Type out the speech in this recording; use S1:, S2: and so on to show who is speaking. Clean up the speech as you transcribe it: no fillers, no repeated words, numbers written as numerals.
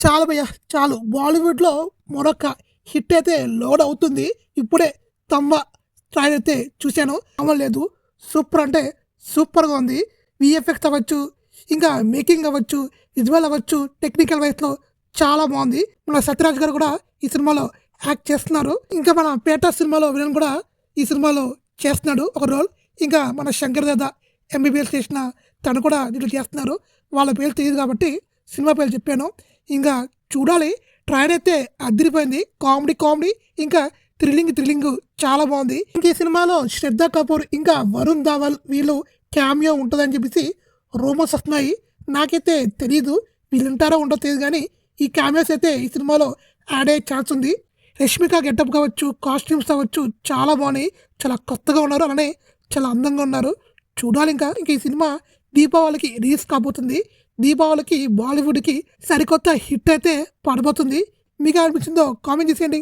S1: చాలు భయ్య చాలు. బాలీవుడ్‌లో మరొక హిట్ అయితే లోడ్ అవుతుంది. ఇప్పుడే 'తంబ' ట్రైలర్ అయితే చూసాను. మామూలు లేదు. సూపర్ అంటే సూపర్‌గా ఉంది. వీఎఫ్ఎక్స్ అవ్వచ్చు, ఇంకా మేకింగ్ అవ్వచ్చు, విజువల్ అవ్వచ్చు, టెక్నికల్ వైస్‌లో చాలా బాగుంది. మన సత్యరాజ్ గారు కూడా ఈ సినిమాలో యాక్ట్ చేస్తున్నారు. ఇంకా మన 'పేట' సినిమాలో విలన్ కూడా ఈ సినిమాలో చేస్తున్నాడు ఒక రోల్. ఇంకా మన 'శంకర్ దాదా ఎంబీబీఎస్' చేసిన తను కూడా దీంట్లో చేస్తున్నారు. వాళ్ళ పేర్లు తెలీదు కాబట్టి సినిమా పేరు చెప్పాను. ఇంకా చూడాలి. ట్రైలర్ అయితే అదిరిపోయింది. కామెడీ ఇంకా థ్రిల్లింగ్ చాలా బాగుంది. ఇంక ఈ సినిమాలో శ్రద్ధా కపూర్ ఇంకా వరుణ్ ధావన్ వీళ్ళు క్యామియో ఉంటుందని చెప్పేసి రూమర్స్ వస్తున్నాయి. నాకైతే తెలీదు వీళ్ళుంటారో ఉండో తెలియదు కానీ ఈ క్యామియోస్ అయితే ఈ సినిమాలో యాడ్ అయ్యే ఛాన్స్ ఉంది. రష్మిక గెటప్ కావచ్చు, కాస్ట్యూమ్స్ అవ్వచ్చు చాలా బాగున్నాయి. చాలా కొత్తగా ఉన్నారు. అలానే చాలా అందంగా ఉన్నారు. చూడాలి. ఇంకా ఈ సినిమా దీపావళికి రిలీజ్ కాబోతుంది. దీపావళికి బాలీవుడ్కి సరికొత్త హిట్ అయితే పడబోతుంది. మీకు అనిపించిందో కామెంట్ చేసేయండి.